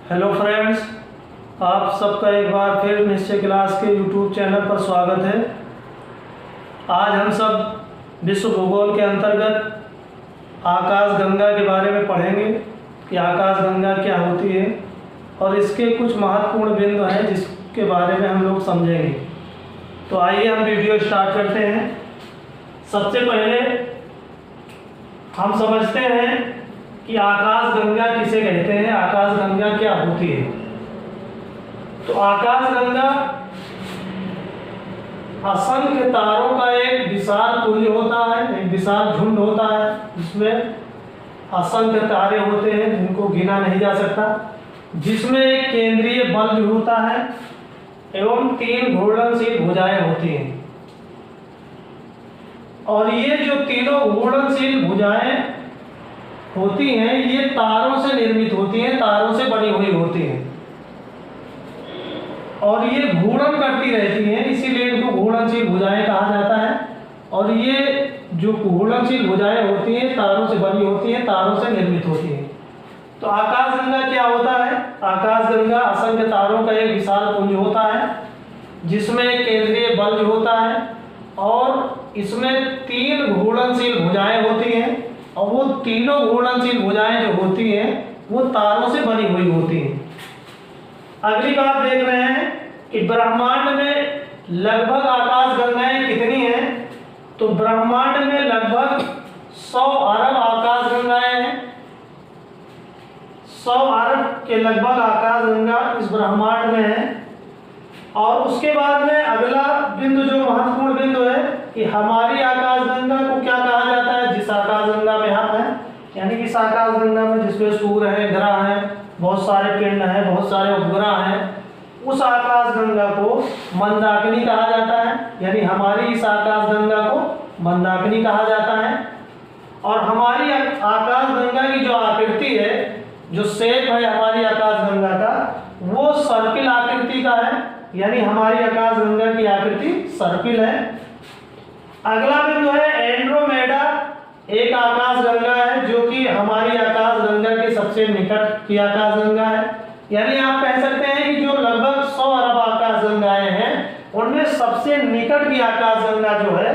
Hello friends, आप सबका एक बार फिर निश्चय क्लास के यूट्यूब चैनल पर स्वागत है। आज हम सब विश्व भूगोल के अंतर्गत आकाशगंगा के बारे में पढ़ेंगे कि आकाशगंगा क्या होती है और इसके कुछ महत्वपूर्ण बिंदु हैं जिसके बारे में हम लोग समझेंगे। तो आइए हम वीडियो स्टार्ट करते हैं। सबसे पहले हम समझते हैं कि आकाशगंगा किसे कहते हैं, आकाशगंगा क्या होती है। तो आकाशगंगा असंख्य तारों का एक विशाल पुंज होता है, एक विशाल झुंड होता है जिसमें असंख्य तारे होते हैं जिनको गिना नहीं जा सकता, जिसमें एक केंद्रीय बल्ब होता है एवं 3 घूर्णनशील भुजाएं होती हैं। और ये जो तीनों घूर्णनशील भुजाएं होती हैं ये तारों से निर्मित होती हैं, तारों से बनी हुई होती हैं और ये घूर्णन करती रहती हैं, इसीलिए इनको घूर्णनशील भुजाएं कहा जाता है। और ये जो घूर्णनशील भुजाएं होती हैं तारों से बनी होती हैं, तारों से निर्मित होती हैं। तो आकाशगंगा क्या होता है? आकाशगंगा असंख्य तारों का एक विशाल पुंज होता है जिसमें एक केंद्रीय बल्ब होता है और इसमें 3 घूर्णनशील भुजाएं होती हैं और वो तीनों घूर्णनशील भुजाएं जो होती हैं वो तारों से बनी हुई होती हैं। अगली बात देख रहे हैं कि ब्रह्मांड में लगभग आकाशगंगाएं कितनी हैं। तो ब्रह्मांड में लगभग 100 अरब आकाशगंगाएं हैं। 100 अरब के लगभग आकाशगंगा इस ब्रह्मांड में है। और उसके बाद में अगला बिंदु जो महत्वपूर्ण बिंदु है कि हमारी आकाशगंगा को क्या कहा जाता है, जिस आकाशगंगा में हम हैं, यानी कि इस आकाशगंगा में जिसमें सूर्य है, ग्रह हैं, बहुत सारे पिंड हैं, बहुत सारे उपग्रह हैं, उस आकाशगंगा को मंदाकिनी कहा जाता है। यानी हमारी इस आकाशगंगा को मंदाकिनी कहा जाता है। और हमारी आकाशगंगा की जो आकृति है, जो शेप है हमारी आकाशगंगा का, वो सर्पिल आकृति का है, यानी हमारी आकाशगंगा की आकृति सर्पिल है। अगला बिंदु है एंड्रोमेडा, एक आकाशगंगा है जो कि हमारी आकाशगंगा के सबसे निकट की आकाशगंगा है। यानी आप कह सकते हैं कि जो लगभग 100 अरब आकाशगंगाएं हैं उनमें सबसे निकट की आकाशगंगा जो है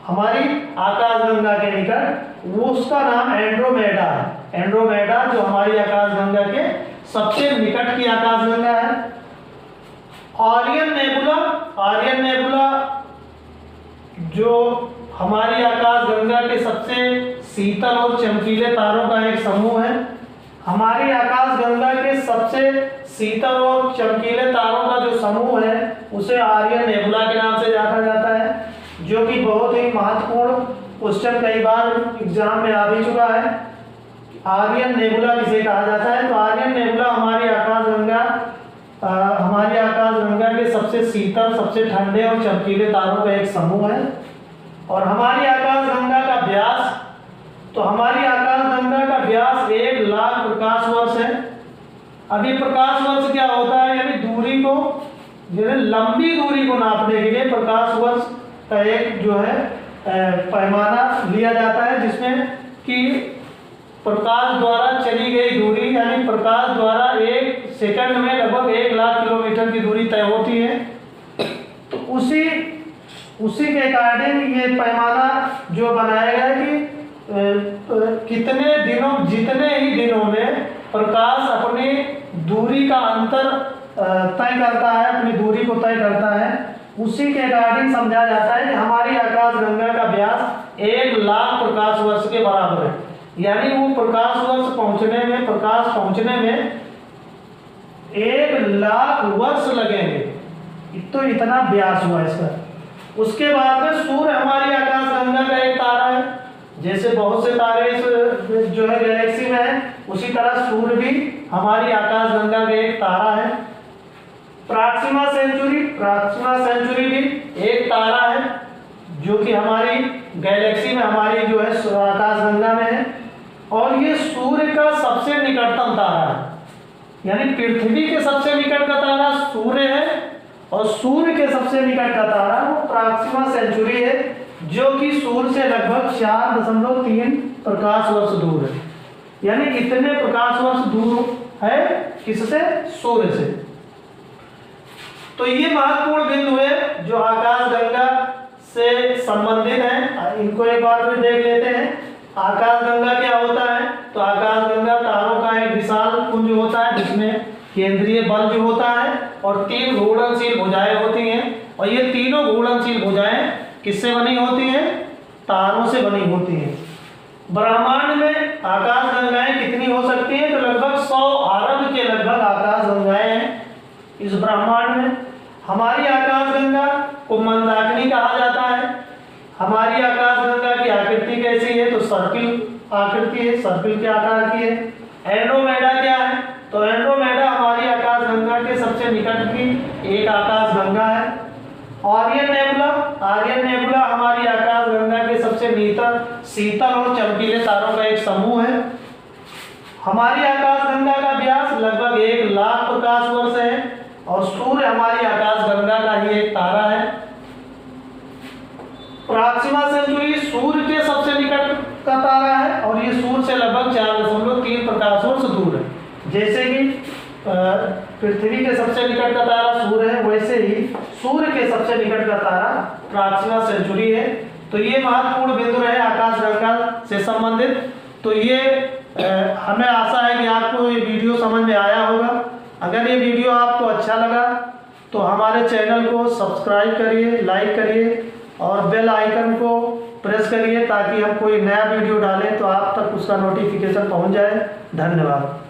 हमारी आकाशगंगा के निकट, वो उसका नाम एंड्रोमेडा है। एंड्रोमेडा जो हमारी आकाशगंगा के सबसे निकट की आकाशगंगा है। आर्यन नेबुला, आर्यन नेबुला जो हमारी आकाशगंगा के सबसे शीतल और चमकीले तारों का एक समूह है। हमारी आकाशगंगा के सबसे शीतल और चमकीले तारों का जो समूह है उसे आर्यन नेबुला के नाम से जाना जाता है, जो कि बहुत ही महत्वपूर्ण क्वेश्चन कई बार एग्जाम में आ भी चुका है। आर्यन नेबुला किसे कहा जाता है? तो आर्यन नेबुला हमारी आकाशगंगा के सबसे शीतल, सबसे ठंडे और चमकीले तारों का एक समूह है। और हमारी आकाशगंगा का व्यास, तो हमारी आकाशगंगा का व्यास 1 लाख प्रकाश वर्ष है। अभी प्रकाश वर्ष क्या होता है? यानी दूरी को, लंबी दूरी को नापने के लिए प्रकाश वर्ष का एक जो है पैमाना लिया जाता है, जिसमें कि प्रकाश द्वारा चली गई दूरी, यानी प्रकाश द्वारा 1 सेकंड में लगभग 1 लाख किलोमीटर की दूरी तय होती है। तो उसी के अकॉर्डिंग ये पैमाना जो बनाया गया है कि कितने दिनों, जितने ही दिनों में प्रकाश अपनी दूरी का अंतर तय करता है, अपनी दूरी को तय करता है, उसी के अकॉर्डिंग समझा जाता है कि हमारी आकाशगंगा का व्यास 1 लाख प्रकाश वर्ष के बराबर है। यानी वो प्रकाश पहुंचने में 1 लाख वर्ष लगेंगे, तो इतना व्यास हुआ इसका। उसके बाद में सूर्य हमारी आकाशगंगा का एक तारा है। जैसे बहुत से तारे इस जो है गैलेक्सी में है, उसी तरह सूर्य भी हमारी आकाशगंगा का एक तारा है। प्रॉक्सिमा सेंचुरी भी एक तारा है जो कि हमारी गैलेक्सी में, हमारी जो है आकाशगंगा में है। और ये सूर्य का सबसे निकटतम तारा है, यानी पृथ्वी के सबसे निकट का तारा सूर्य है और सूर्य के सबसे निकट का तारा वो प्रॉक्सिमा सेंचुरी है, जो कि सूर्य से लगभग 4.3 प्रकाश वर्ष दूर है। यानी इतने प्रकाश वर्ष दूर है किससे? सूर्य से। तो ये महत्वपूर्ण बिंदु है जो आकाशगंगा से संबंधित है। इनको एक बार फिर देख लेते हैं। आकाशगंगा क्या होता है? तो आकाशगंगा तारों का एक विशाल पुंज होता है जिसमें केंद्रीय बल जो होता है और 3 घूर्णनशील भुजाएं होती हैं, और ये तीनों घूर्णनशील भुजाएं किससे बनी होती हैं? तारों से बनी होती हैं। ब्रह्मांड में आकाशगंगाएं कितनी हो सकती हैं? तो लगभग 100 अरब के लगभग आकाशगंगाएं हैं इस ब्रह्मांड में। हमारी आकाशगंगा को मंदाकिनी कहा जाता है। हमारी आकाशगंगा की आकृति कैसी है? तो सर्किल आकृति है, सर्किल के आकार की है। एंड्रोमेडा क्या है? तो एंड्रोमेडा हमारी आकाशगंगा के सबसे निकट की एक आकाशगंगा है। आर्यन नेबुला हमारी आकाशगंगा के सबसे निकट शीतल और चमकीले तारों का एक समूह है। हमारी आकाशगंगा का व्यास लगभग 1 लाख प्रकाश वर्ष है, और सूर्य हमारी आकाशगंगा का ही एक तारा है। प्रॉक्सिमा सेंचुरी सूर्य के सबसे निकट का तारा है, और ये सूर्य से लगभग 4.3 प्रकाश वर्ष दूर है। जैसे कि पृथ्वी के सबसे निकट का तारा सूर्य है, वैसे ही सूर्य के सबसे निकट का तारा प्रॉक्सिमा सेंचुरी है। तो ये महत्वपूर्ण बिंदु रहे आकाशगंगा से संबंधित। तो ये हमें आशा है कि आपको ये वीडियो समझ में आया होगा। अगर ये वीडियो आपको अच्छा लगा तो हमारे चैनल को सब्सक्राइब करिए, लाइक करिए और बेल आइकन को प्रेस करिए ताकि हम कोई नया वीडियो डालें तो आप तक उसका नोटिफिकेशन पहुंच जाए। धन्यवाद।